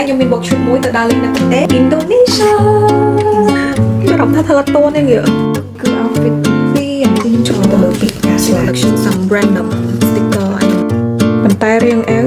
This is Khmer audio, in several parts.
ខ្ញុំមាន work trip មួយទៅដើរលេងនៅប្រទេស Indonesia ខ្ញុំរំថាធ្វើអត់តួនេះគឺ outfit នេះខ្ញុំចូលទៅលើ pick selection some random sticker ប៉ុន្តែរៀងអែវ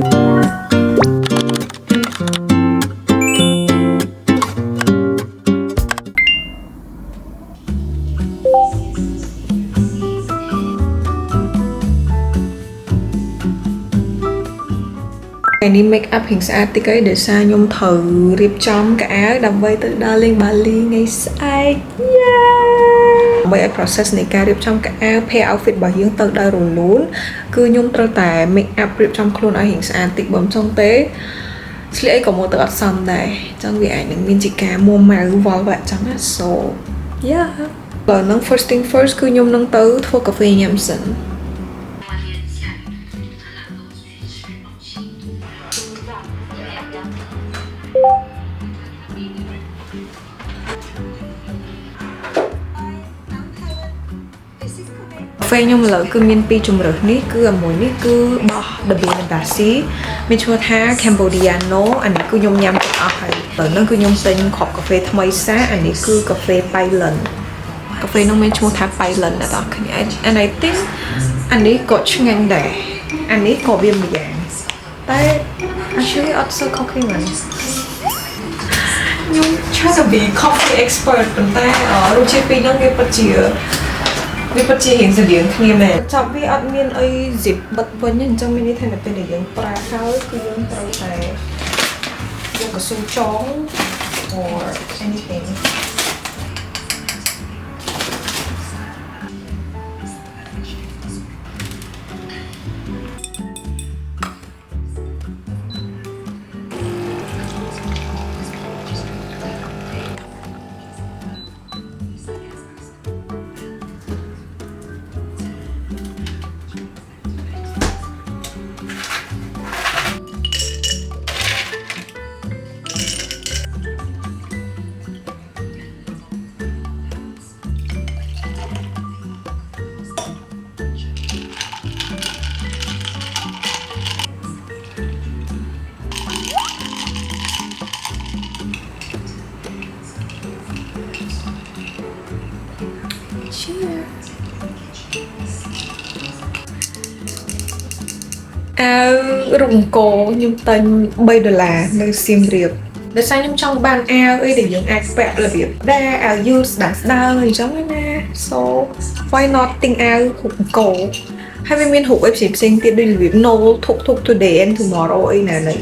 នេះ make up រៀងស្អាតតិចឯងដោយសារខ្ញុំត្រូវរៀបចំកៅអៅដើម្បីទៅដើរលេងបាលីថ្ងៃស្អែកដើម្បីឲ្យ process នៃការរៀបចំកៅអៅ pair outfit របស់យើងទៅដល់រលូនគឺខ្ញុំត្រូវតែ make up រៀបចំខ្លួនឲ្យរៀងស្អាតតិចបើមិនចង់ទេស្លៀកអីក៏មកទៅអត់សមដែរអញ្ចឹងវាអាចនឹងមានជាការមួម៉ៅវល់វ៉ាក់ចឹងណា so yeah បើនឹង first thing first គឺខ្ញុំនឹងទៅធ្វើកាហ្វេញ៉ាំសិនកាហ្វេខ្ញុំឥឡូវគឺមាន2ជម្រើសនេះគឺមួយនេះគឺរបស់ The Bean Embassy មានឈ្មោះថា Cambodiano អានេះគឺខ្ញុំញ៉ាំទាំងអស់ហើយឥឡូវហ្នឹងគឺខ្ញុំទិញគ្រាប់កាហ្វេថ្មីសាអានេះគឺកាហ្វេ Pailan កាហ្វេនោះមានឈ្មោះថា Pailan ណាតោះគ្នា and I think អានេះក៏ឆ្ងាញ់ដែរអានេះក៏វាម្យ៉ាងតែ actually អត់សូវខុសគ្នាមែនខ្ញុំ try to be coffee expert ប៉ុន្តែរសជាតិពីរហ្នឹងវាពិតជារៀងស្តៀងគ្នាមែនចាប់វាអត់មានអី zip បិទវិញអញ្ចឹងមានន័យថានៅពេលដែលយើងប្រើហើយគឺយើងត្រូវតែយកកស៊ូចង or anythingអាវរំកោខ្ញុំទិញ$3នៅសៀមរាបដោយសារខ្ញុំចង់បានអាវអីដែលយើងអាចពាក់របៀបដែរអាវយឺតស្ដើងអញ្ចឹងណា so why not ទិញអាវរំកោហើយវាមានរូបអីផ្សេងៗទៀតដូចរបៀប no ធុក today and tomorrow អីណានេះ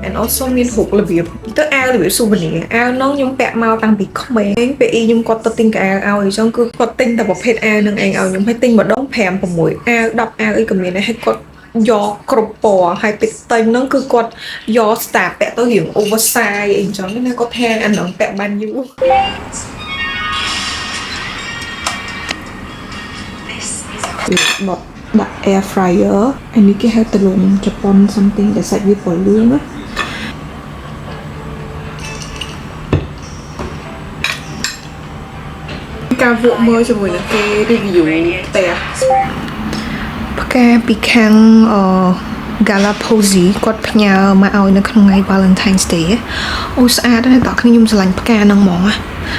and also មានរូបរបៀបទៅអាវរបៀប souvenir អាវនោះខ្ញុំពាក់មកតាំងពីក្មេងពេលខ្ញុំគាត់ទៅទិញកៅអៅឲ្យអញ្ចឹងគឺគាត់ទិញតែប្រភេទអាវនឹងឯងឲ្យខ្ញុំឲ្យទិញម្ដង5 6អាវ10អាវអីក៏មានដែរហើយគាត់យកគ្រប់ពណ៌ហើយពេលទិញហ្នឹងគឺគាត់យក star ពាក់ទៅរៀង oversize អីចឹងណាគាត់ថាអាហ្នឹងពាក់បានយូរដាក់ air fryer អានេះគេហៅទៅលងជប៉ុន something ដែលសាច់វាពណ៌លឿងណាការវក់មើលជាមួយនឹងគេ review ផ្ទះផ្កាពីខាងGalaposi គាត់ផ្ញើមកឲ្យនៅក្នុងថ្ងៃ Valentine's Day អូស្អាតណាស់តោះខ្ញុំស្រឡាញ់ផ្កាហ្នឹងហ្មងណា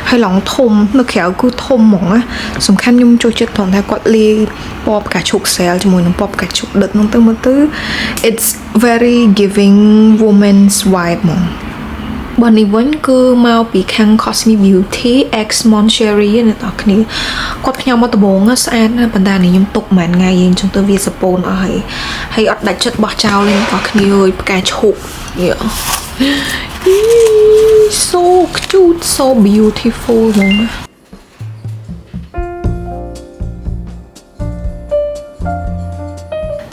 ហើយឡងធំនៅក្រៅគឺធំហ្មងណាសំខាន់ខ្ញុំចូលចិត្តត្រង់ថាគាត់លាយពណ៌ផ្កាឈូក sel ជាមួយនឹងពណ៌ផ្កាឈូកដិតហ្នឹងទៅមើលទៅ it's very giving woman's vibe ហ្មងបើនេះវិញគឺមកពីខាង Cosme Beauty X Moncherry ណាតោះគ្នាគាត់ផ្ញើមកដំបងស្អាតណាស់ប៉ុន្តែនេះខ្ញុំទុកមួយថ្ងៃយើងចង់ទៅវាសពូនអស់ហើយអត់ដាច់ចិត្តបោះចោលទេតោះគ្នាអើយផ្កាឈូក so cute so beautiful ហ្មង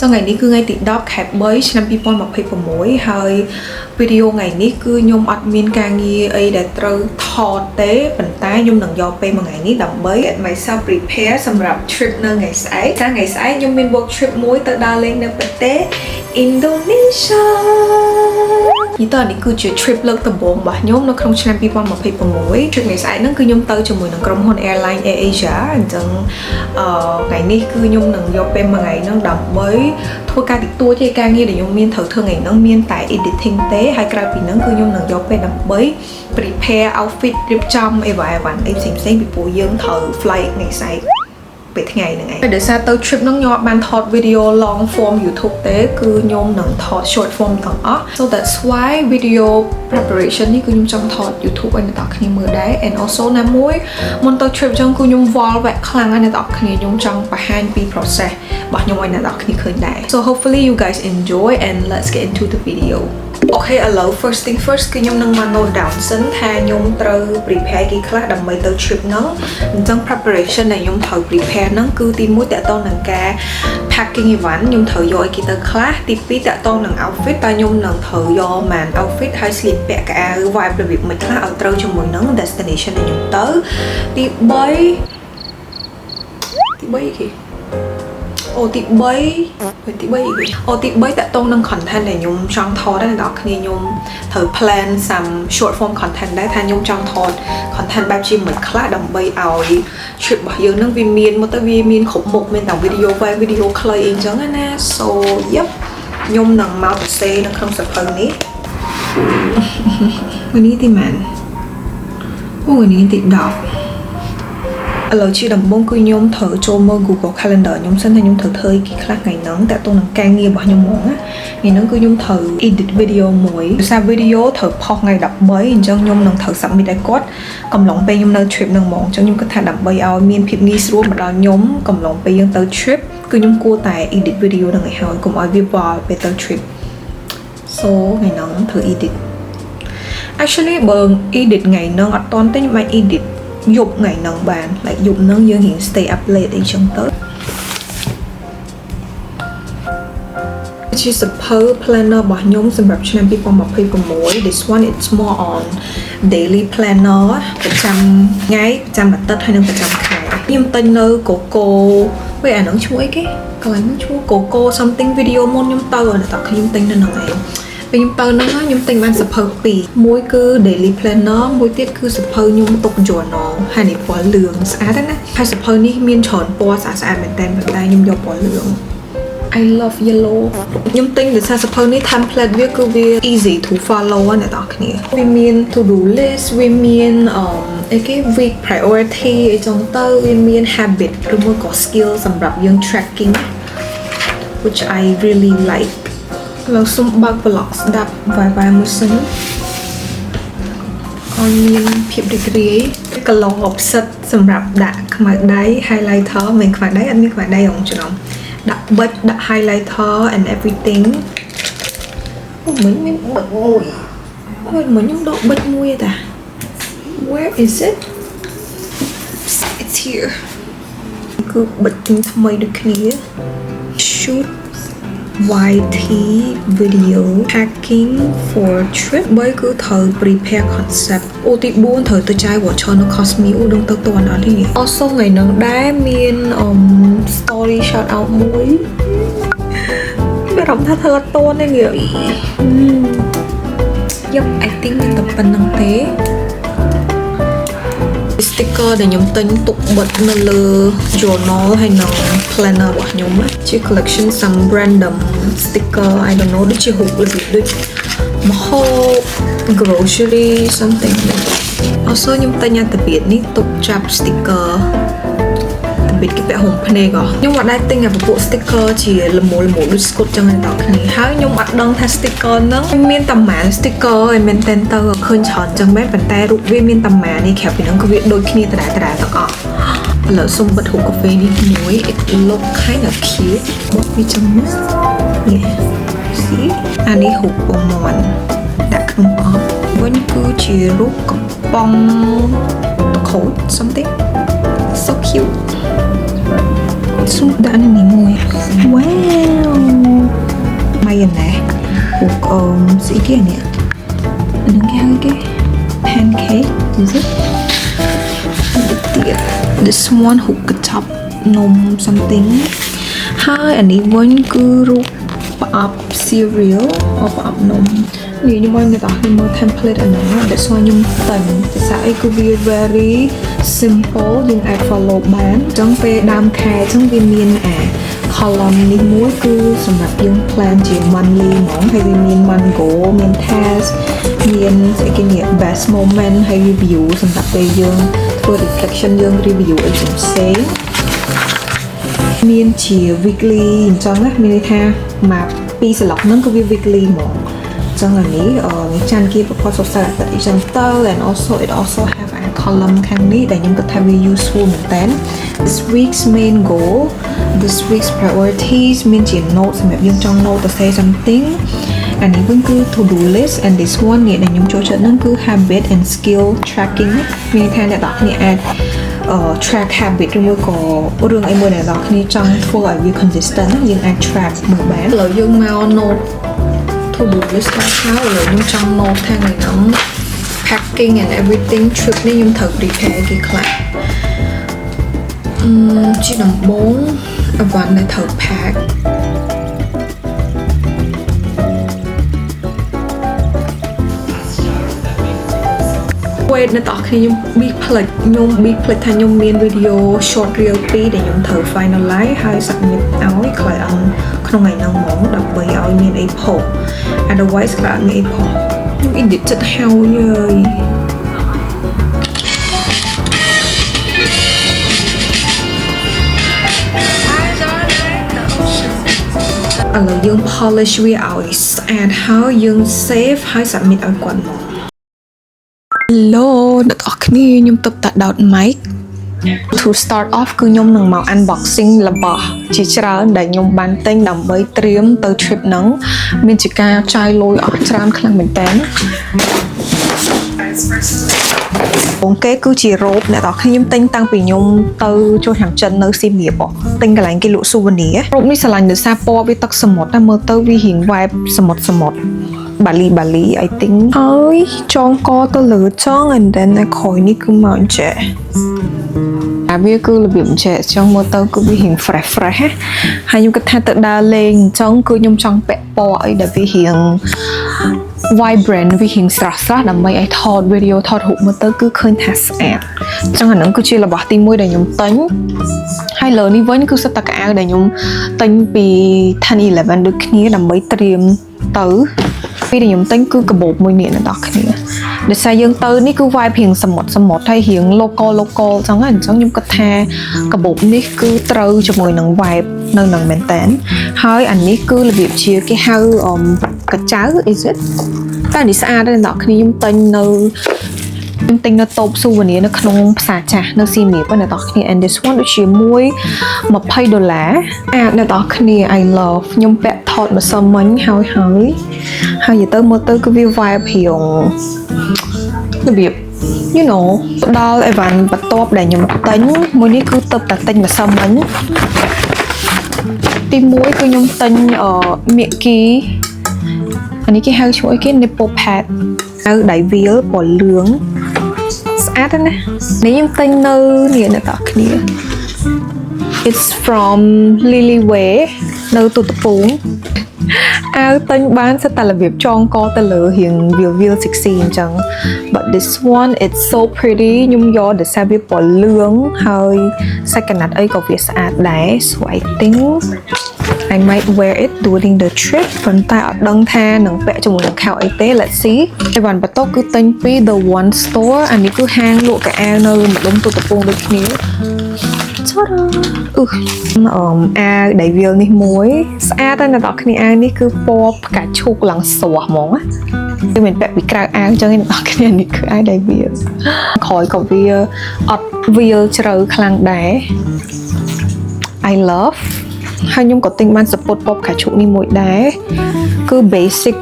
ថ្ងៃនេះគឺថ្ងៃទី10ខែ3ឆ្នាំ2026ហើយវីដេអូថ្ងៃនេះគឺខ្ញុំអត់មានការងារអីដែលត្រូវថតទេប៉ុន្តែខ្ញុំនឹងយកពេលមួយថ្ងៃនេះដើម្បី get myself prepare សម្រាប់ trip នៅថ្ងៃស្អែកថ្ងៃស្អែកខ្ញុំមាន work trip មួយទៅដើរលេងនៅប្រទេស Indonesia នេះតើនេះគឺជា trip លើកដំបូងរបស់ខ្ញុំនៅក្នុងឆ្នាំ2026 trip នេះស្អែកហ្នឹងគឺខ្ញុំទៅជាមួយនឹងក្រុមហ៊ុន Airline Air Asia អញ្ចឹងថ្ងៃនេះគឺខ្ញុំនឹងយកពេលមួយថ្ងៃហ្នឹងដើម្បីធ្វើការតិចតួចឯការងារដែលខ្ញុំមានត្រូវធ្វើថ្ងៃហ្នឹងមានតែ editing ទេហើយក្រៅពីហ្នឹងគឺខ្ញុំនឹងយកពេលដើម្បី prepare outfit រៀបចំអីវ៉ាអីផ្សេងៗពីព្រោះយើងត្រូវ flight ថ្ងៃស្អែកពេលថ្ងៃហ្នឹងឯងដោយសារទៅ trip ហ្នឹងខ្ញុំអត់បានថត video long form YouTube ទេគឺខ្ញុំនឹងថត short form ទាំងអស់ so that's why video preparation នេះគឺខ្ញុំចង់ថត YouTube ឲ្យអ្នកនរគ្នាមើលដែរ and also ណាមួយមុនទៅ trip ចឹងគឺខ្ញុំវល់វែកខ្លាំងហើយអ្នកនរគ្នាខ្ញុំចង់បង្ហាញពី process របស់ខ្ញុំឲ្យអ្នកនរគ្នាឃើញដែរ so hopefully you guys enjoy and let's get into the video អូខេឥឡូវ first thing first គឺខ្ញុំនឹងមក note down សិនថាខ្ញុំត្រូវ prepare គេខ្លះដើម្បីទៅ trip ហ្នឹងអញ្ចឹង preparation ដែលខ្ញុំត្រូវ prepare ហ្នឹងគឺទី1តកតងនឹងការ packing event ខ្ញុំត្រូវយកឲ្យគេទៅខ្លះទី2តកតងនឹង outfit តើខ្ញុំនឹងត្រូវយកម៉ាន outfit ហើយ sleep ពាក់កៅអៅ vibe របៀបមិនខ្លះឲ្យត្រូវជាមួយនឹង destination ដែលខ្ញុំទៅទី3គេទី3តកតងនឹង content ដែលខ្ញុំចង់ថតដែរអ្នកនរគ្នាខ្ញុំត្រូវ plan some short form content ដែរថាខ្ញុំចង់ថត content បែបជាមិនខ្លះដើម្បីឲ្យ trip របស់យើងនឹងវាមានមកទៅវាមានគ្រប់មុខមានតែ video វែង video ខ្លីអីចឹងណា so yep ខ្ញុំនឹងមកសរសេរនៅក្នុងសៀវភៅនេះวันนี้ទីម៉ានวันนี้ទី10ឥឡូវជាដំបូងគឺខ្ញុំត្រូវចូលមើល Google Calendar ខ្ញុំសិនថាខ្ញុំត្រូវធ្វើអីខ្លះថ្ងៃហ្នឹងតើតោះនឹងការងាររបស់ខ្ញុំហ្មងណាថ្ងៃហ្នឹងគឺខ្ញុំត្រូវ edit video មួយដោយសារ video ត្រូវផុសថ្ងៃ13អញ្ចឹងខ្ញុំនឹងត្រូវ submit ឲ្យគាត់កំឡុងពេលខ្ញុំនៅ trip ហ្នឹងហ្មងអញ្ចឹងខ្ញុំគិតថាដើម្បីឲ្យមានភាពងាយស្រួលមកដល់ខ្ញុំកំឡុងពេលយើងទៅ trip គឺខ្ញុំគួរតែ edit video ហ្នឹងឲ្យហើយកុំឲ្យវាវល់ពេលទៅ trip so ថ្ងៃហ្នឹងធ្វើ edit actually បើ edit ថ្ងៃហ្នឹងអត់តាន់ទេខ្ញុំអាច editយប់ថ្ងៃហ្នឹងបាន like យប់ហ្នឹងយើងរៀង stay up late អីចឹងទៅជាសភៅ planner របស់ខ្ញុំសម្រាប់ឆ្នាំ2026 this one it's more on daily planner ប្រចាំថ្ងៃប្រចាំអាទិត្យហើយនិងប្រចាំខែខ្ញុំទិញនៅ Coco វាអាហ្នឹងឈ្មោះអីគេកន្លែងហ្នឹងឈ្មោះ Coco something video មុនខ្ញុំទៅអ្នកតាខ្ញុំទិញនៅហ្នឹងឯងពេលខ្ញុំទៅហ្នឹងខ្ញុំទិញបានសភៅ2មួយគឺ daily planner មួយទៀតគឺសភៅខ្ញុំទុក journal ហើយនេះពណ៌លឿងស្អាតណាហើយសភៅនេះមានច្រើនពណ៌ស្អាតៗមែនតើប៉ុន្តែខ្ញុំយកពណ៌លឿង I love yellow ខ្ញុំទិញដោយសារសភៅនេះ template វាគឺវា easy to follow អ្នកនរគ្នាវាមាន to do list វាមានអីគេ week priority អីចឹងទៅវាមាន habit ឬមួយក៏ skill សម្រាប់យើង tracking which I really likeเราซุ่มบักบล็อกดับวายมือซึ้งអនមានភាពរីករាយកន្លងអបសិតសម្រាប់ដាក់ខ្មៅដៃ highlighter មិនខ្មៅដៃអត់មានខ្មៅដៃក្នុងចំណោមដាក់ប៊ិចដាក់ highlighter and everything មិនមានប៊ិចមួយហើយមិនខ្ញុំដកប៊ិចមួយទេ where is it it's here គឺប៊ិចថ្មីដូចគ្នា shoot YT video packing for trip 3គឺត្រូវ prepare concept អូទី4ត្រូវទៅចាយ voucher នៅ Cosme អូដឹងទៅតន់អត់ទេ also ថ្ងៃហ្នឹងដែរមាន story shout out មួយមានអារម្មណ៍ថាធ្វើអត់តន់ទេងាយYep I think តែប៉ុណ្្នឹងទេ sticker ដែលខ្ញុំទិញទុកបិទនៅលើ journal ហើយនៅ planner របស់ខ្ញុំជា collection some random sticker I don't know ដូចជារូបរបៀបដូចម្ហូប grocery something also ខ្ញុំទិញអាតាបៀតនេះទុកចាប់ sticker តាបៀតគេពាក់ហុំភ្នែកខ្ញុំអត់ដែរទិញអាពពួក sticker ជាលមូលដូចស្គុតចឹងតែដល់គ្នាហើយខ្ញុំអត់ដឹងថា sticker ហ្នឹងមានតែម៉ាន sticker ឯមែនតែនទៅឃើញច្រើនចឹងមែនប៉ុន្តែរូបវាមានតែម៉ាននេះក្រៅពីហ្នឹងគឺវាដូចគ្នាដដែលទាំងអស់ឥឡូវសុំបិទរូបកាហ្វេនេះមួយ it look kind of cute បត់វាចឹងណា yeah see អានេះរូបពងមាន់ដាក់ក្នុងអបវិញគឺជារូបកំប៉ុងតខូច something so cuteសុំដាក់នេះមួយ wow mayonnaise រូបស្អីគេនេះនឹងគេហៅគេ pancake is it this one រូបកញ្ចប់នំ something ហើយអានេះវិញគឺរូបប្រអប់ cereal ប្រអប់នំ នេះខ្ញុំឲ្យអ្នកទាំងគ្នាមើល template អាហ្នឹងដែលស្គាល់ខ្ញុំតែភាសាអីគឺវា very simple យើងអាច follow បានអញ្ចឹងពេលដើមខែអញ្ចឹងវាមានcolumn នេះមួយគឺសម្រាប់យើង plan ជា monthly ហ្មងហើយវាមាន month goal មាន task មានស្អីគេនេះ best moment ហើយ review សម្រាប់ពេលយើងធ្វើ reflection យើង review អីផ្សេងមានជា weekly អញ្ចឹងណាមានន័យថាមកពីស្លឹកហ្នឹងគឺវា weekly ហ្មងចឹងអានេះច័ន្ទគីប្រព័ន្ធសរសើរអតិថិជនទៅ and also it also have a column ខាងនេះដែលខ្ញុំគិតថាវា useful មែនតើ this week's main goal this week's priorities មានជា note សម្រាប់យើងចង់ note to say something អានេះវិញគឺ to do list and this one នេះដែលខ្ញុំចូលចិត្តហ្នឹងគឺ habit and skill tracking មានថាអ្នកនរគ្នាអាច track habit ឬមួយក៏រឿងអីមួយដែលអ្នកនរគ្នាចង់ធ្វើឲ្យវា consistent យើងអាច track មើលបានឥឡូវយើងមក note to do list របស់ខ្ញុំឥឡូវខ្ញុំចង់ note ថាថ្ងៃហ្នឹង packing and everything trip នេះខ្ញុំត្រូវ prepare គេខ្លះជាដំបូងអវ៉ាន់ដែលត្រូវ pack wait អ្នកទាំងគ្នាខ្ញុំ big ផ្លេចថាខ្ញុំមាន video short reel 2ដែលខ្ញុំត្រូវ finalize ហើយ submit ឲ្យ client ក្នុងថ្ងៃហ្នឹងហ្មងដើម្បីឲ្យមានអីផុស otherwise ក៏អត់មានអីផុសខ្ញុំ edit ចិត្តហើយឥឡូវយើង polish វាឲ្យស្អាតហើយយើង save ហើយ submit ឲ្យគាត់មកHello អ្នកទាំងគ្នាខ្ញុំទុកតាដោត mic to start off គឺខ្ញុំនឹងមក unboxing របស់ជាច្រើនដែលខ្ញុំបានទិញដើម្បីត្រៀមទៅ trip ហ្នឹងមានជាការចាយលុយអស់ច្រើនខ្លាំងមែនតើបងគេគឺជារ៉ូបអ្នកទាំងខ្ញុំទិញតាំងពីខ្ញុំទៅចូលខាងចិននៅសៀមរាបទិញកន្លែងគេលក់ souvenir រ៉ូបនេះឆ្លាញ់ដោយសារពណ៌វាទឹកសមុទ្រតែមើលទៅវារៀង vibe សមុទ្រBali I think ហើយចងកទៅលើចង and then នៅក្រោយនេះគឺមកអញ្ចេះវាគឺរបៀបអញ្ចេះចង់មើលទៅគឺវារៀង fresh ហើយខ្ញុំគិតថាទៅដើរលេងអញ្ចឹងគឺខ្ញុំចង់ពាក់ពណ៌អីដែលវារៀង vibrant វារៀងស្រស់ដើម្បីឲ្យថត video ថតរូបមើលទៅគឺឃើញថាស្អាតអញ្ចឹងអាហ្នឹងគឺជារបស់ទី1ដែលខ្ញុំទិញហើយលើនេះវិញគឺសិតតែកៅអៅដែលខ្ញុំទិញពី 10-11 ដូចគ្នាដើម្បីត្រៀមទៅពីដែលខ្ញុំទិញគឺកាបូបមួយនេះអ្នកនរគ្នាដោយសារយើងទៅនេះគឺ vibe រៀងសមុទ្រហើយរៀង local អញ្ចឹងខ្ញុំគិតថាកាបូបនេះគឺត្រូវជាមួយនឹង vibe នៅនឹងមែនតើហើយអានេះគឺរបៀបជាគេហៅកញ្ចៅ is it តែនេះស្អាតទេអ្នកនរគ្នាខ្ញុំទិញនៅតូប souvenir នៅក្នុងផ្សារចាស់នៅសៀមរាបអ្នកនរគ្នា and this one ដូចជាមួយ$20អ្នកនរគ្នា I love ខ្ញុំពាក់ថតម្សិលមិញហើយទៅមើលទៅគឺវា vibe រៀងរបៀប you know ផ្ដល់អីវ៉ាន់បន្ទាប់ដែលខ្ញុំទិញមួយនេះគឺទៅតែទិញម្សិលមិញទី1គឺខ្ញុំទិញមៀកគីអានេះគេហៅឈ្មោះអីគេ nipple pad ហៅដៃវាលពណ៌លឿងស្អាតណាស់នេះខ្ញុំទិញនៅនេះអ្នកទាំងគ្នា It's from Lily Way នៅទូតពូងអាវទិញបានសិតតែរបៀបចងកទៅលើរៀងវាល sexy អញ្ចឹង but this one it's so pretty ខ្ញុំយកដោយសារវាពណ៌លឿងហើយសាច់កណាត់អីក៏វាស្អាតដែរ so I think I might wear it during the trip ប៉ុន្តែអត់ដឹងថានឹងពាក់ជាមួយនឹងខោអីទេ let's see អីវ៉ាន់បន្ទាប់គឺទិញពី The One Store អានេះគឺហាងលក់កៅអៅនៅម្ដុំទូតពូងដូចគ្នាអាវដៃវាលនេះមួយស្អាតតែអ្នកនរគ្នាអាវនេះគឺពណ៌ផ្កាឈូកឡើងស្រស់ហ្មងគឺមិនពាក់ពីក្រៅអាវអញ្ចឹងអ្នកនរគ្នានេះគឺអាវដៃវាលក្រោយក៏វាអត់វាលជ្រៅខ្លាំងដែរ I love ហើយខ្ញុំក៏ទិញបានសពុតពណ៌ផ្កាឈូកនេះមួយដែរគឺ basic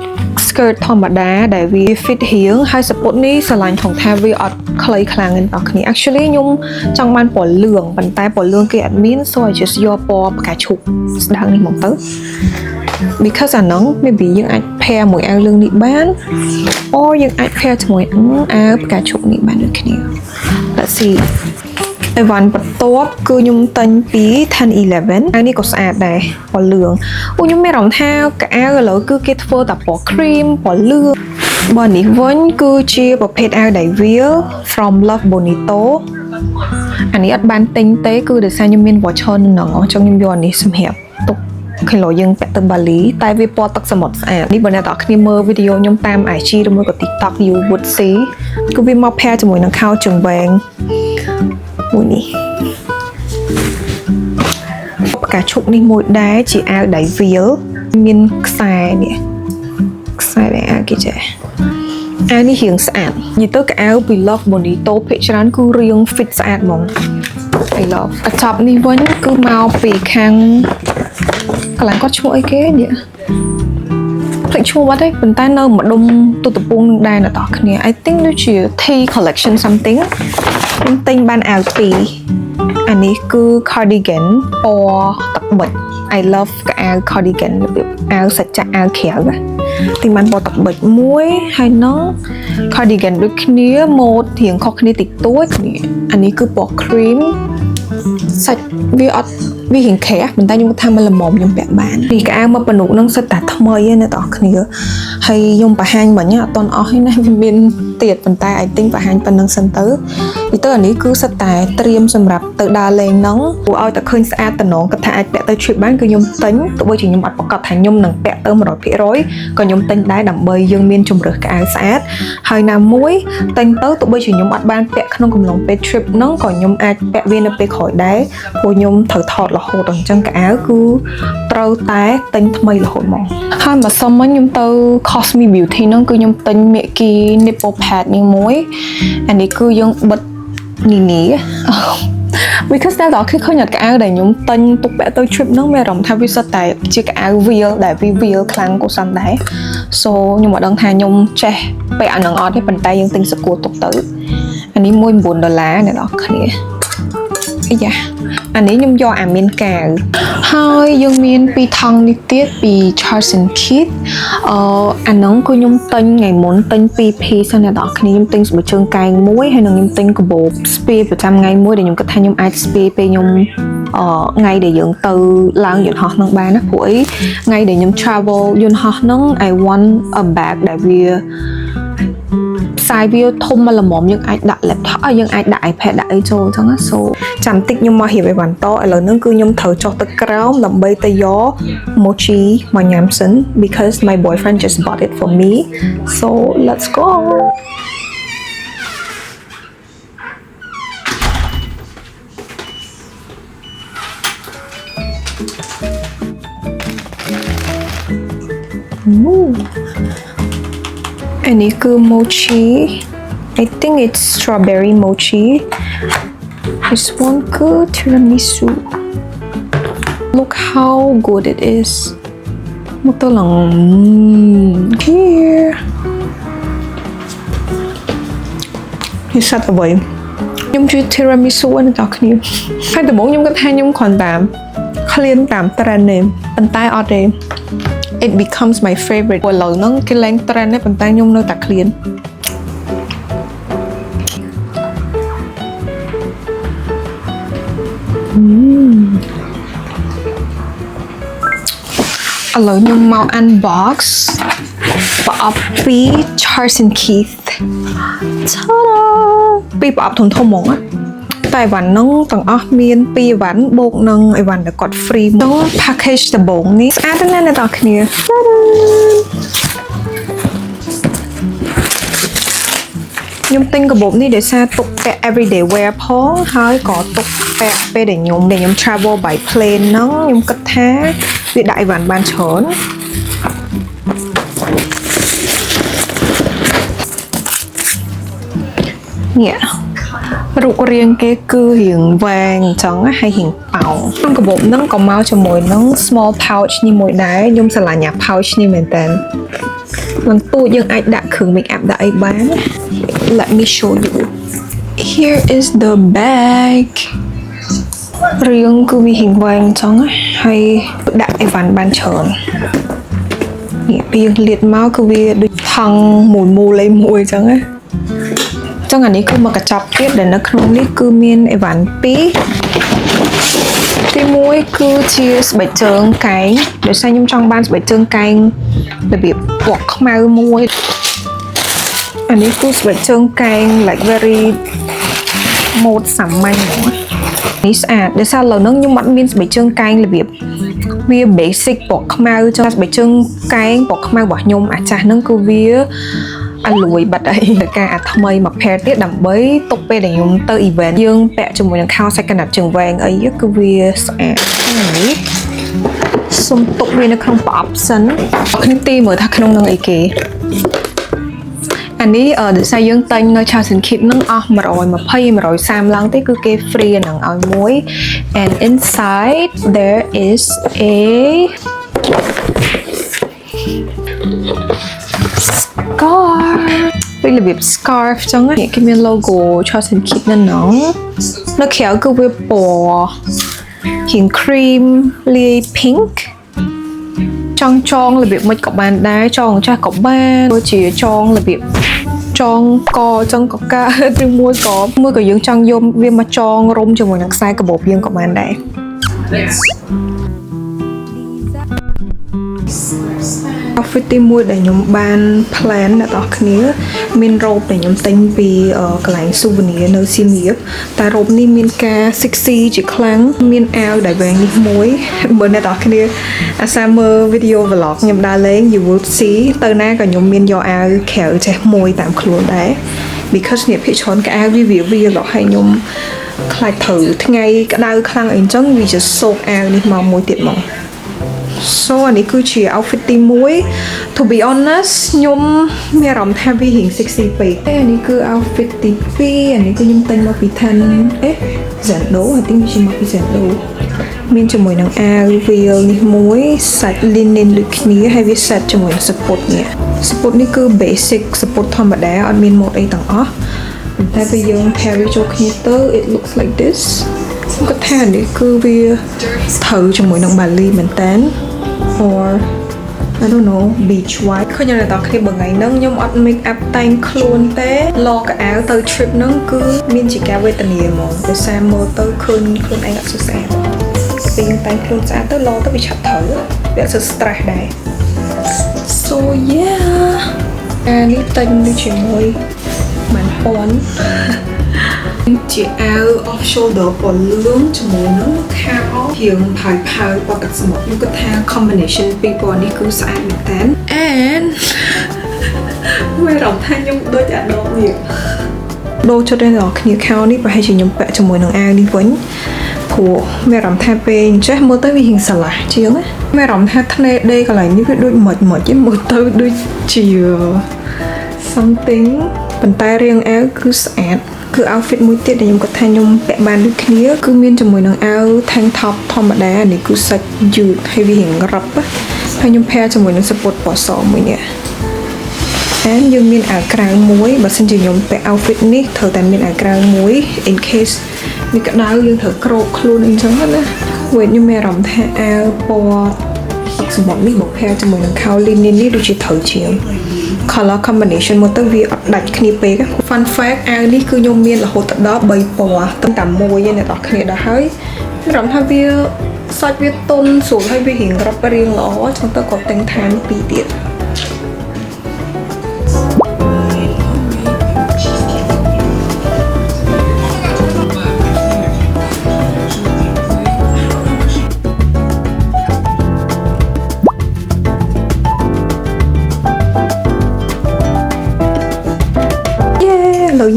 skirt ធម្មតាដែលវា fit រៀងហើយសពុតនេះស្រឡាញ់ផងថាវាអត់ខ្លីខ្លាំងទេបងប្អូន actually ខ្ញុំចង់បានពណ៌លឿងប៉ុន្តែពណ៌លឿងគេអត់មាន so I just យកពណ៌ផ្កាឈូកស្ដើងនេះមកទៅ because អាហ្នឹង maybe យើងអាច pair មួយអាវលឿងនេះបាន or យើងអាច pair ជាមួយអាវផ្កាឈូកនេះបានដូចគ្នា let's see ไอวันปัดตัวคือยุ่มตันปี10-11อันนี้ก็สะอาดได้ปอเหลืองยุ่มไม่รองเท้ากะเอาแล้วคือเกตเฟอร์แต่ปอครีมปอเหลืองบอนนี้วันคือเชียประเภทเอาไดวิล from Love Bonito อันนี้อัดบานเต็งเต้คือเดี๋ยวใส่ยุ่มมีนวอชเชอร์หนึ่งจังยุ่มยอนนี้สมเหตุตกเคยลอยยังแปะตึงบาลีแต่วิปอตักสมดสะอาดนี่บนหน้าต่อคลิปเมอร์วิดีโอยุ่มตามไอจีดมวยกับติ๊กต็อกอยู่บุตรซีก็วิมาแพร่จมูกนังข้าวจึงแบงนี่ปากกาชุบนี่หมดได้chỉเอาได้วิลมีนใส่เนี่ยใส่ได้เอากี่เจ้อันนี้เหี่ยงสะอาดยี่ตัวกับเอาบิลล็อกบนนี้โต๊ะเพชรนั้นคือเรียงฟิตสะอาดมองไอ้ลอบกระชับนี่วันคือมาปีกข้างกำลังก็ช่วยแกเนี่ยเพลงช่วยว่าได้เป็นใต้เนื้อมาดมตัวตะปูนึงได้นะต่อคืนนี้ I think ดูชื่อ Tea Collection something เป็นติงบานแอลปีอันนี้คือ cardigan ปอตักบัด I love กับแอล cardigan แบบแอลสัจจะแอลเขียวกันติงบานปอตักบัดมุ้ยให้น้อง cardigan ด้วยคืนนี้โมดเถียงคอคืนนี้ติดตัวนี่อันนี้คือปอครีมสัจวิออดวิหิงแขกมันได้ยมทำมันละหมอมยมแปะบานนี่ก็อ้างมาปนุกนั่งสตัดทำไมเนี่ยต่อคืนนี้ให้ยมปะแห้งแบบนี้ตอนออกให้นายเป็นเตียดเป็นใต้ไอติ้งปะแห้งเป็นนังเซนเตอร์อีเตอร์อันนี้คือสไตล์เตรียมสำหรับเตอร์ดาเลงน้องเอาแต่คืนสะอาดแต่น้องกับทายแปะเตอร์ทริปบ้านก็ยมติ้งตัวใบถึงยมอัดประกอบทายยมหนังแปะเตอร์100%ก็ยมติ้งได้ดับเบยยังมีนจุ่มเรือกายสะอาดให้น้ำมุ้ยติ้งเตอร์ตัวใบถึงยมอัดบ้านแปะขนมกำลังไปทริปน้องก่อนยมอาจแปะเวียนไปขอยได้พอยมถอดละโหดจังกะอ้ากูเตาแต่ติ้งทำไมละโหดมองให้มาซ้ำมันยมเตอร์ Cosme Beauty น้องก็ยมติ้งเมกีnipple pad นี่มุ้ยอันนี้คือยังบัดนี่because แต่ต่อคือเขาอยากเอาแต่ยมติ้งตุกแปะตัวทริปน้องไม่รำทำวิสัยแต่จีกเอาวิลแต่วิลครั้งกูซ้ำได้ so ยมว่าดังทายยมเช่ไปอันนังออดให้ปันไตยังติ้งสกูตุกตื้ออันนี้มุ้ย$4เนี่ยหรอคันนี้ไอ้ยะอันนี้ยมยออาเมนกาให้ยังมีปีทางนิเตียปี Charles and Keith อันนั้นก็ยมติ้งไงม้วนติ้งปีพีสันเนี่ยดอกนี้ยมติ้งสมบูรณ์เชิงกายมุ้ยให้น้องยมติ้งกระบอกสเปรย์ประจำไงมุ้ยเดี๋ยวยมก็ทายยมไอสเปรย์ไปยมไงเดี๋ยวยมตื่นล้างหยุดหอน้องบ้านนะผู้ไงเดี๋ยวยม travel หยุดหอน้อง I want a bag ได้เวียสายวิวทมมาละหมอมยังไอดัดแล็ปท็อปยังไอดัดไอแพดดัดไอโจทั้งนั้นโซจำติ๊กยมมาเห็นไปวันโตไอเลยนั่นคือยมเถอจอกตะกร้าวลำใบตะยอโมจิมายามสัน because my boyfriend just bought it for me so let's goอันนี้คือ mochi I think it's strawberry mochi this one good tiramisu look how good it is มุตลัง here นี่สัตว์อะไรยมชื่อ tiramisu อันนี้ต่อขึ้นอยู่ให้แต่บอกยมก็แทนยมขอนตามเขาเรียนตามตราเนมเป็นใต้ออเดมit becomes my favorite วันเรานั่งกินแรงตระเนี่ยเป็นตั้งยมเนื้อตักเลียนเรายมเมา unbox ปะอัพปี Charles and Keith ชาดาปีปะอัพถุงทมงอะไต้หวันน้องต่างอ้อมีนปีหวันโบกนึงไอวันเดี๋ยวกดฟรีน้องแพ็กเกจแต่โบกนี้สะอาดแน่ๆต่อคืนนี้ยมติ้งกระบอกนี่เดี๋ยวซาตกแปะ everyday wear พอให้ก่อตกแปะไปเดี๋ยวยม travel by plane น้องยมกระแทกวิดาไอวันบานเฉินเนี่ยรูปเรียงเก๋คือหิ่งแหวงจังให้หิ่งเป่าน้องกระบอกน้องก็เมาจะมวยน้อง small pouch นี่มวยได้ยมสลายหยา pouch นี่เหมือนกันหลังตู้ยังไอดักเครื่องเมคอัพได้บ้าง let me show you here is the bag เรียงคือมีหิ่งแหวงจังให้ดักไอวันบานเฉินเนี่ยเพียงเลียดเมาคือวีดูทางหมุนมูเลยมวยจัง ចឹងអានេះគឺមកកញ្ចប់ទៀតដែលនៅក្នុងនេះគឺមានអីវ៉ាន់2ទី1គឺជាស្បែកជើងកែងដោយសារខ្ញុំចង់បានស្បែកជើងកែងរបៀបពណ៌ខ្មៅមួយអានេះគឺស្បែកជើងកែង like very ម៉ូដសាមញ្ញហ្មងនេះស្អាតដោយសារឥឡូវហ្នឹងខ្ញុំអត់មានស្បែកជើងកែងរបៀបវា basic ពណ៌ខ្មៅចឹងស្បែកជើងកែងពណ៌ខ្មៅរបស់ខ្ញុំអាចាស់ហ្នឹងគឺវាអលួយបាត់អីការអាថ្មីមក pair ទៀតដើម្បីទុកពេលដែលខ្ញុំទៅ event យើងពាក់ជាមួយនឹងខោសាច់កណាត់ជើងវែងអីគឺវាស្អាតនេះសុំទុកវានៅក្នុងប្រអប់សិនខ្ញុំទីមើលថាក្នុងនឹងអីគេអានេះដោយសារយើងតែងនៅ Charles & Keith នឹងអស់120 130ឡើងទេគឺគេ free នឹងឲ្យមួយ and inside there is a scarf វារបៀប scarf ចឹងនេះគេមាន logo Charles & Keith នៅក្នុងនៅក្រៅគឺវាពណ៌ជាង cream លាយ pinkចងរបៀបមិនក៏បានដែរចងចាស់ក៏បានដូចជាចងរបៀបចងកចឹងក៏កើតឬមួយក៏យើងចង់យកវាមកចងរុំជាមួយនឹងខ្សែកាបូបយើងក៏បានដែរoutfit ទី1ដែលខ្ញុំបាន plan អ្នកនរគ្នាមានរ៉ូបដែលខ្ញុំទិញពីកន្លែង souvenir នៅសៀមរាបតែរ៉ូបនេះមានការ sexy ជាខ្លាំងមានអាវដែលវែងនេះមួយបើអ្នកនរគ្នាអាសាមើល video vlog ខ្ញុំដើរលេង you will see ទៅណាក៏ខ្ញុំមានយកអាវក្រៅចេះមួយតាមខ្លួនដែរ because នេះភាគច្រើនកៅអាវវាឡោះឲ្យខ្ញុំខ្លាចត្រូវថ្ងៃក្តៅខ្លាំងអីចឹងវា just សូកអាវនេះមកមួយទៀតមកso អានេះគឺជា outfit ទី1 to be honest ខ្ញុំមានអារម្មណ៍ថាវារៀង sexy ពេកអានេះគឺ outfit ទី2អានេះគឺខ្ញុំទិញមកពី Zalando I think វាមកពី Zalando មានជាមួយនឹងអាវវាលនេះមួយសាច់ linen ដូចគ្នាហើយវា set ជាមួយនឹង support នេះ support នេះគឺ basic support ធម្មតាអត់មាន mode អីទាំងអស់តែពេលយើង pair វាចូលគ្នាទៅ it looks like this ខ្ញុំគិតថានេះគឺវាត្រូវជាមួយនឹង Bali មែនតើ or I don't know beach vibe ឃើញអ្នកនរគ្នាបើថ្ងៃហ្នឹងខ្ញុំអត់ make up តែងខ្លួនទេឡកអាវទៅ trip ហ្នឹងគឺមានជាការវេទនាហ្មងដោយសារមើលទៅឃើញខ្លួនឯងអត់ស្អាតពេលតែងខ្លួនស្អាតទៅឡទៅវាឆាប់ត្រូវវាអត់សូវ stress ដែរ so yeah អានេះតែងនេះជាមួយមិនប៉ុនជាអាវ off shoulder ពណ៌លឿងជាមួយនឹងខោរៀងផៅពណ៌ទឹកសមុទ្រខ្ញុំគិតថា combination ពីរពណ៌នេះគឺស្អាតមែនតើ and មានអារម្មណ៍ថាខ្ញុំដូចអាដបនេះដូរជិតឯអ្នកគ្នាខោនេះប្រហែលជាខ្ញុំពាក់ជាមួយនឹងអាវនេះវិញព្រោះមានអារម្មណ៍ថាពេលអញ្ចេះមើលទៅវារៀងស្រឡះជាងណាមានអារម្មណ៍ថាថ្នេរដេកកន្លែងនេះវាដូចមុចឯងមើលទៅដូចជា something ប៉ុន្តែរាងអាវគឺស្អាតគឺ outfit មួយទៀតដែលខ្ញុំគាត់ថាខ្ញុំពាក់បានដូចគ្នាគឺមានជាមួយនឹងអាវ tank top ធម្មតានេះគឺសាច់យឺតហើយវារៀងរឹបហើយខ្ញុំ pair ជាមួយនឹង support ពណ៌សមួយនេះហើយយើងមានអាវក្រៅមួយបើសិនជាខ្ញុំពាក់ outfit នេះត្រូវតែមានអាវក្រៅមួយ in case វាក្តៅយើងត្រូវក្រោកខ្លួនអីចឹងណាវេទខ្ញុំមានអារម្មណ៍ថាអាវពណ៌ទឹកសមុទ្រនេះមក pair ជាមួយនឹងខោ linen នេះដូចជាត្រូវជាងcolor combination មកទៅវាអត់ដាច់គ្នាពេក fun fact អាវនេះគឺខ្ញុំមានរហូតដល់3ពណ៌តែមួយឯអ្នកនរគ្នាដល់ហើយមានអារម្មណ៍ថាវាសាច់វាទន់ស្រួលហើយវារៀងរឹបរៀងល្អចឹងទៅក៏ទិញថែម2ទៀត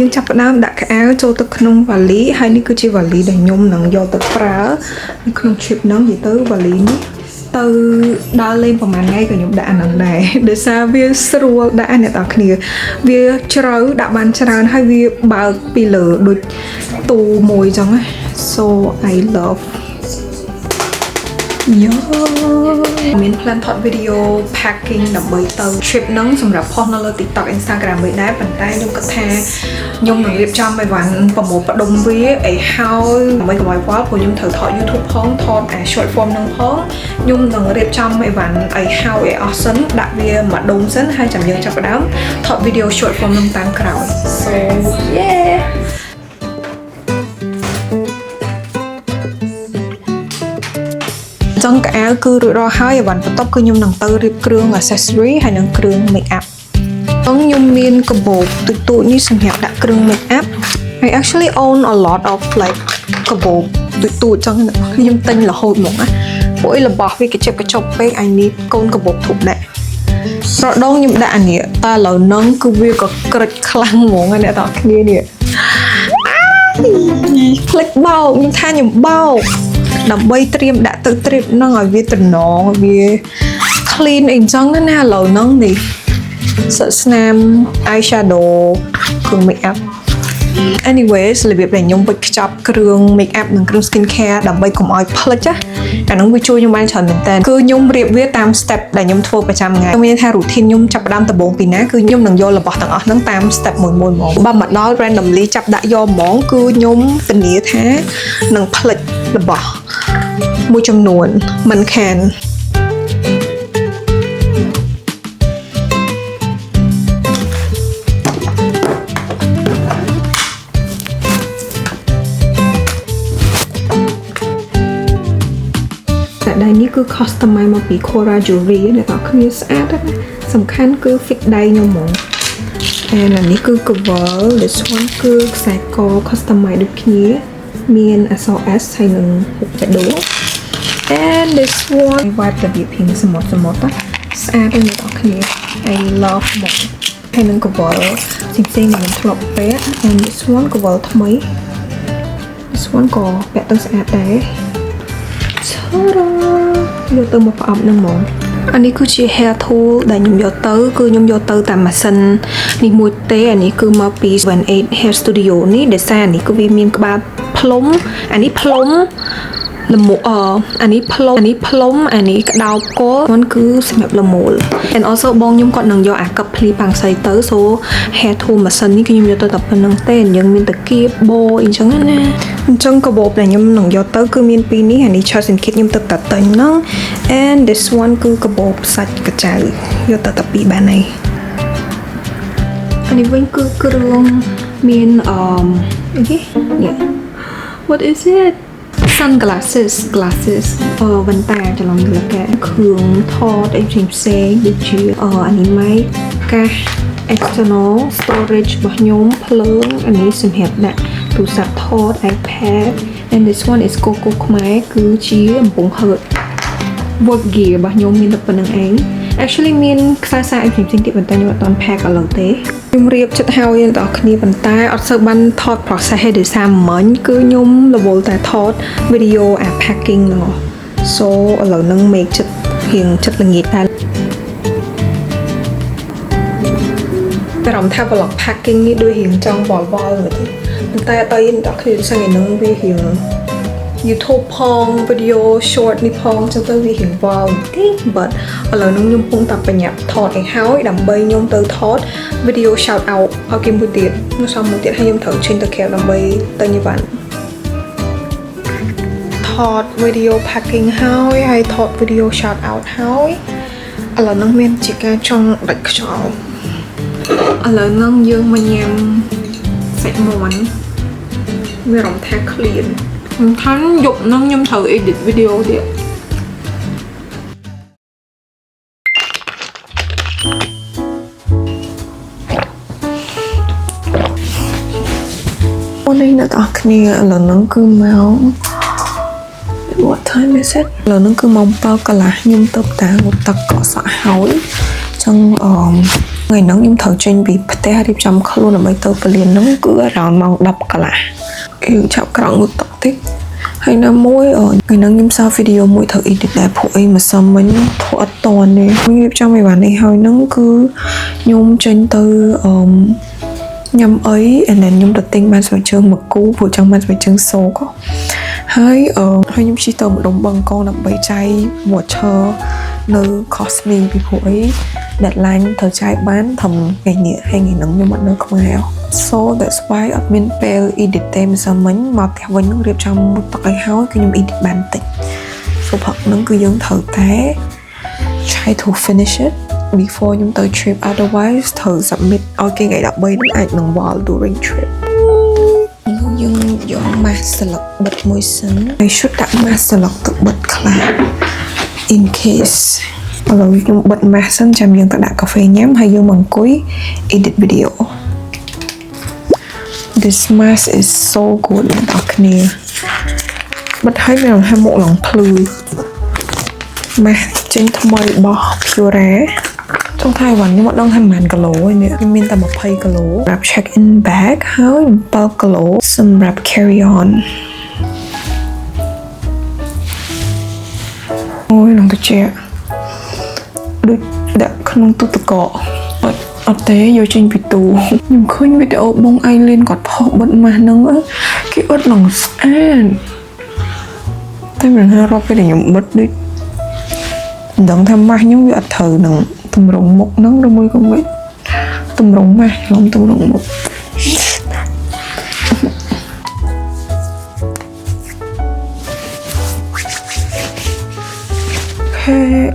យើងចាប់ផ្ដើមដាក់កៅអៅចូលទៅក្នុងវ៉ាលីហើយនេះគឺជាវ៉ាលីដែលខ្ញុំនឹងយកទៅប្រើនៅក្នុង trip ហ្នឹងនិយាយទៅវ៉ាលីនេះទៅដើរលេងប្រហែលថ្ងៃក៏ខ្ញុំដាក់អាហ្នឹងដែរដោយសារវាស្រួលដាក់អ្នកនរគ្នាវាជ្រៅដាក់បានច្រើនហើយវាបើកពីលើដូចទូមួយចឹងណា so I love មាន plan ថត video packing ដើម្បីទៅ trip ហ្នឹងសម្រាប់ post នៅលើ TikTok Instagram មួយដែរប៉ុន្តែខ្ញុំគិតថាខ្ញុំនឹងរៀបចំឲ្យបានប្រមូលផ្ដុំវាឲ្យហើយដើម្បីកុំឲ្យវល់ព្រោះខ្ញុំត្រូវថត YouTube ផងថត short form ហ្នឹងផងខ្ញុំនឹងរៀបចំឲ្យបានឲ្យហើយឲ្យអស់សិនដាក់វាមួយដុំសិនហើយចាំយើងចាប់ផ្ដើមថត video short form ហ្នឹងតាមក្រោយ so yeahចង់កៅអៅគឺរួចរាល់ហើយអីវ៉ាន់បន្ទាប់គឺខ្ញុំនឹងទៅរៀបគ្រឿង accessory ហើយនិងគ្រឿង make up ខ្ញុំមានកាបូបទូចៗនេះសម្រាប់ដាក់គ្រឿង make up I actually own a lot of like កាបូបទូចៗចឹងខ្ញុំទិញរហូតមកណាពួកឯរបស់វាកញ្ចប់ពេក I need កូនកាបូបធំដែរប្រដងខ្ញុំដាក់អានេះតែឥឡូវហ្នឹងគឺវាក៏ក្រិចខ្លាំងហ្មងអ្នកទាំងគ្នានេះផ្លិចបោកខ្ញុំថាខ្ញុំបោកដើម្បីត្រៀមដាក់ទៅ trip ហ្នឹងឲ្យវាតំណងវា clean អីចឹងណាឥឡូវហ្នឹងនេះសិតស្នាម eyeshadow គ្រឿង make up anyways របៀបដែលខ្ញុំវិចខ្ចប់គ្រឿង make up និងគ្រឿង skin care ដើម្បីកុំឲ្យផ្លិចអាហ្នឹងវាជួយខ្ញុំបានច្រើនមែនតើគឺខ្ញុំរៀបវាតាម step ដែលខ្ញុំធ្វើប្រចាំថ្ងៃខ្ញុំមានថា routine ខ្ញុំចាប់ផ្ដើមដំបូងពីណាគឺខ្ញុំនឹងយករបស់ទាំងអស់ហ្នឹងតាម step មួយៗហ្មងបើមកដល់ randomly ចាប់ដាក់យកហ្មងគឺខ្ញុំធានាថានឹងផ្លិចរបស់មួយចំនួនមិនខានដៃនេះគឺ customize មកពី Cora Jewelry អ្នកនរគ្នាស្អាតណាស់សំខាន់គឺ fit ដៃខ្ញុំហ្មងអានេះគឺ cover this one គឺខ្សែក customize ដូចគ្នាមានអក្សរ S ហើយនឹងហុកបេដូ and this one wipe របៀបពីសមុទ្រស្អាតអ្នកនរគ្នា I love មកហើយនឹង cover ផ្សេងៗដែលខ្ញុំធ្លាប់ពាក់ and this one cover ថ្មី this one ក៏ពាក់ទៅស្អាតដែរយកទៅមកប្រអប់នឹងហ្មងអានេះគឺជា hair tool ដែលខ្ញុំយកទៅគឺខ្ញុំយកទៅតាមម៉ាស៊ីននេះមួយទេអានេះគឺមកពី 18 Hair Studio នេះដែលសារអានេះគឺវាមានក្បាលផ្លុំអានេះផ្លុំលមូអានេះផ្លុំអានេះក្តោបកហ្នឹងគឺសម្រាប់លមូល and also បងខ្ញុំគាត់នឹងយកអាកឹបភ្លីប៉ាំងសៃទៅ so hair tool ម៉ាស៊ីននេះគឺខ្ញុំយកទៅតែប៉ុណ្្នឹងទេយើងមានតាគៀបបអីចឹងណាអញ្ចឹងកាបូបដែលខ្ញុំនឹងយកទៅគឺមានពីរនេះអានេះ Charles and Kit ខ្ញុំទៅតែទិញហ្នឹង and this one គឺកាបូបសាច់កាចៅយកទៅតែពីរបានហើយអានេះវិញគឺគ្រឿងមានអីគេ what is it sunglasses វ៉ែនតាច្រឡំលើកែគ្រឿងថតអីផ្សេងដូចជាអានេះម៉ៃកាស external storage របស់ខ្ញុំភ្លើងអានេះសម្រាប់ដាក់ទូរស័ព្ទថត iPad and this one is Coco ខ្មែរគឺជាអំពង់ហឺត work gear របស់ខ្ញុំមានតែប៉ុណ្្នឹងឯង actually មានខ្សែសារអីផ្សេងៗទៀតប៉ុន្តែខ្ញុំអត់ទាន់ pack ឥឡូវទេខ្ញុំរៀបចិត្តហើយអ្នកនរគ្នាប៉ុន្តែអត់សូវបានថត process ឲ្យដោយសារមិញគឺខ្ញុំរវល់តែថត video packing ហ្នឹង so ឥឡូវហ្នឹង make ចិត្តរៀងចិត្តល្ងាចតែអារម្មណ៍ថា vlog packing នេះដូចរៀងចង់វល់ៗមើលទៅប៉ុន្តែអត់ឲ្យអ្នកនរគ្នាស្អីហ្នឹងវារៀង YouTube ផង video short នេះផងចឹងទៅវារៀងវល់តិច but ឥឡូវហ្នឹងខ្ញុំកំពុងតែបញ្ញាប់ថតឲ្យហើយដើម្បីខ្ញុំទៅថត video shout out ឲ្យគេមួយទៀតនៅសមមួយទៀតហើយខ្ញុំត្រូវចេញទៅក្រៅដើម្បីទៅញ៉ាំវ៉ាន់ថត video packing ហើយថត video shout out ហើយឥឡូវហ្នឹងមានជាការចង់ដាច់ខ្យល់ឥឡូវហ្នឹងយើងមកញ៉ាំសាច់មាន់មានអារម្មណ៍ថា cleanខ្ញុំថាយប់ហ្នឹងខ្ញុំត្រូវ edit video ទៀតអូននេះអ្នកទាំងគ្នាឥឡូវហ្នឹងគឺម៉ោង what time is it ឥឡូវហ្នឹងគឺម៉ោង 7 កន្លះខ្ញុំទៅតាងទឹកកកសក់ហើយចឹងថ្ងៃហ្នឹងខ្ញុំត្រូវចេញពីផ្ទះរៀបចំខ្លួនដើម្បីទៅពលានហ្នឹងគឺ around ម៉ោង 10 កន្លះខ្ញុំចាប់ក្រោកងូតទឹកតិចហើយណាមួយថ្ងៃហ្នឹងខ្ញុំសារ video មួយត្រូវ edit ដែរព្រោះអីម្សិលមិញធ្វើអត់តន់ទេខ្ញុំរៀបចំឲ្យបាននេះហើយហ្នឹងគឺខ្ញុំចេញទៅញ៉ាំអី and then ខ្ញុំទៅទិញបានស្បែកជើងមកគូព្រោះចង់បានស្បែកជើងសោកហ ហើយខ្ញុំជិះទៅម្ដុំបឹងកងដើម្បីចែក voucher នៅ Cosme ពីព្រោះអី deadline ត្រូវចែកបានត្រឹមថ្ងៃនេះហើយថ្ងៃហ្នឹងខ្ញុំអត់នៅខ្មែរ so that's why អត់មានពេល edit ទេម្សិលមិញមកផ្ទះវិញរៀបចំមុខទឹកឲ្យហើយគឺខ្ញុំ edit បានតិច so ផឹកហ្នឹងគឺយើងត្រូវតែ try to finish it before ខ្ញុំទៅ trip otherwise ត្រូវ submit ឲ្យគេថ្ងៃ13ហ្នឹងអាចនឹង wall during trip យើងយក mask ស្លឹកបិទមួយសិនហើយ should ដាក់ mask ស្លឹកទៅបិទខ្លះ in case ឥឡូវខ្ញុំបិទ mask សិនចាំយើងទៅដាក់កាហ្វេញ៉ាំហើយយើងមកអង្គុយ edit video this mask is so good អ្នកនរគ្នាបិទឲ្យមានឲ្យមុខឡើងភ្លឺ mask ចេញថ្មីរបស់ Pura ចុងថៃវ៉ាន់ខ្ញុំអត់ដឹងថាប៉ុន្មានគីឡូឯនេះខ្ញុំមានតែ20គីឡូសម្រាប់ check in bag ហើយ7គីឡូសម្រាប់ carry on អូយនឹងទៅជាដូចដាក់ក្នុងទូទឹកកកអត់ទេយកចេញពីទូខ្ញុំឃើញវីដេអូបងអៃលីនគាត់ផុសបិទម៉ាស់ហ្នឹងគេអត់នឹងស្អាតតែមិនថារាប់ពេលខ្ញុំបិទដូចមិនដឹងថាម៉ាស់ខ្ញុំវាអត់ត្រូវនឹងតម្រង់មុខហ្នឹងឬមួយក៏មិនតម្រង់ម៉ាស់ខ្ញុំតម្រង់មុខ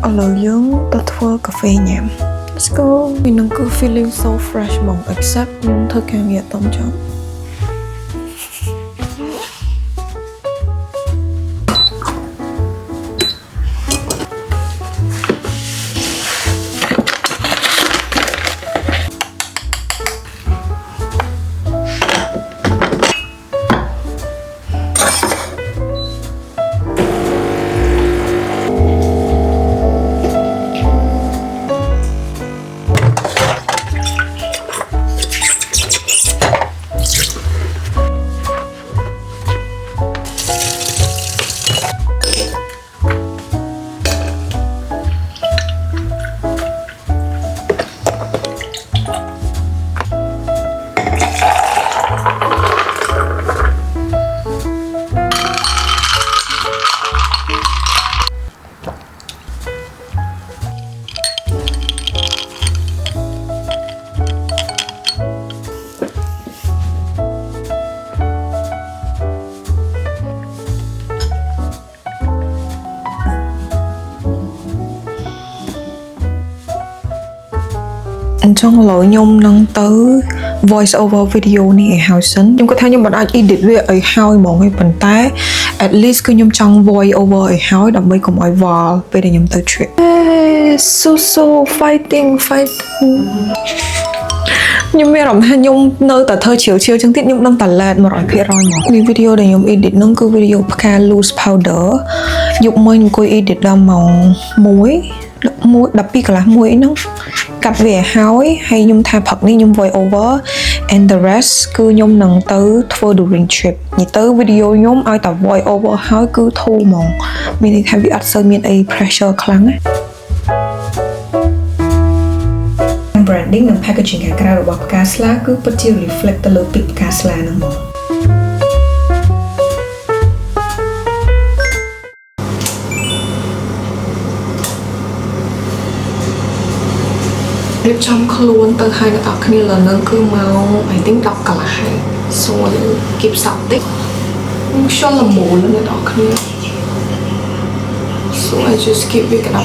ឥឡូវយើងទៅធ្វើកាហ្វេញ៉ាំ Let's go វានឹងគឺ feeling so fresh ហ្មង except ខ្ញុំធ្វើការងារអត់តចប់អញ្ចឹងឥឡូវខ្ញុំនឹងទៅ voice over video នេះឲ្យហើយសិនខ្ញុំគាត់ថាខ្ញុំមិនអាច edit វាឲ្យហើយហ្មងទេប៉ុន្តែ at least គឺខ្ញុំចង់ voice over ឲ្យហើយដើម្បីកុំឲ្យវល់ពេលដែលខ្ញុំទៅ trip so fighting ខ្ញុំមានអារម្មណ៍ថាខ្ញុំនៅតែធ្វើជ្រាវចឹងទៀតខ្ញុំដឹងតែ LED 100% មកនេះ video ដែលខ្ញុំ edit ហ្នឹងគឺ video ផ្កា loose powder យប់មិញអង្គុយ edit ដល់ម៉ោង12កន្លះ1ហ្នឹងកាត់វាឲ្យហើយខ្ញុំថាផឹកនេះខ្ញុំ voice over and the rest គឺខ្ញុំនឹងទៅធ្វើ during trip និយាយទៅ video ខ្ញុំឲ្យតែ voice over ហើយគឺធូរហ្មងមានន័យថាវាអត់សូវមានអី pressure ខ្លាំងណា branding និង packaging ខាងក្រៅរបស់ផ្កាស្លាគឺពិតជា reflect ទៅលើពីផ្កាស្លាហ្នឹងហ្មងរៀបចំខ្លួនទៅឲ្យអ្នកនរគ្នាលើនឹងគឺមក I think 10កន្លះហើយ so គៀបសក់តិចខ្យល់ល្មូលអ្នកនរគ្នា so I just keep វាក្តៅ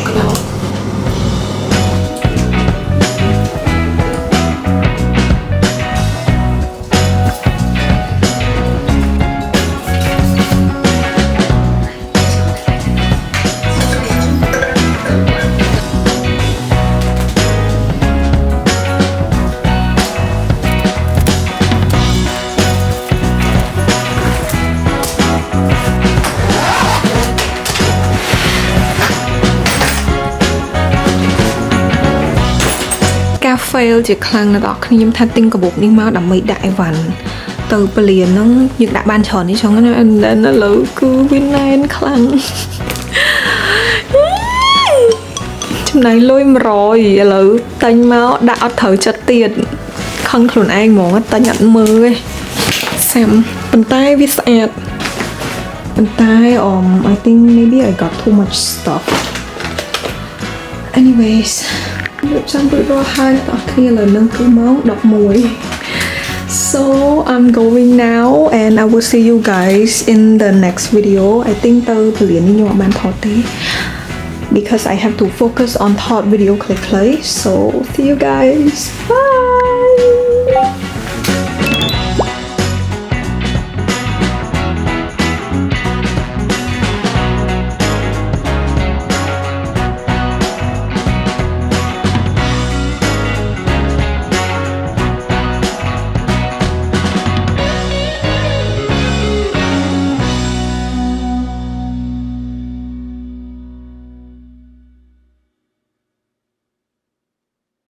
fail ជាខ្លាំងណាស់ដល់ខ្ញុំថាទិញកាបូបនេះមកដើម្បីដាក់អីវ៉ាន់ទៅពលានហ្នឹងយើងដាក់បានច្រើននេះចឹងណាឥឡូវគឺវាណែនខ្លាំងចំណាយលុយ100ឥឡូវតែញមកដាក់អត់ត្រូវចិត្តទៀតខឹងខ្លួនឯងហ្មងតែញអត់មើលទេសាំប៉ុន្តែវាស្អាត បន្តែ I think maybe I got too much stuff anyways រៀបចំរួចរាល់ហើយអ្នកនរគ្នាឥឡូវនឹងគឺម៉ោង11 so I'm going now and I will see you guys in the next video I think ទៅពលាននេះខ្ញុំអត់បានថតទេ because I have to focus on ថត video ខ្លីៗ so see you guys bye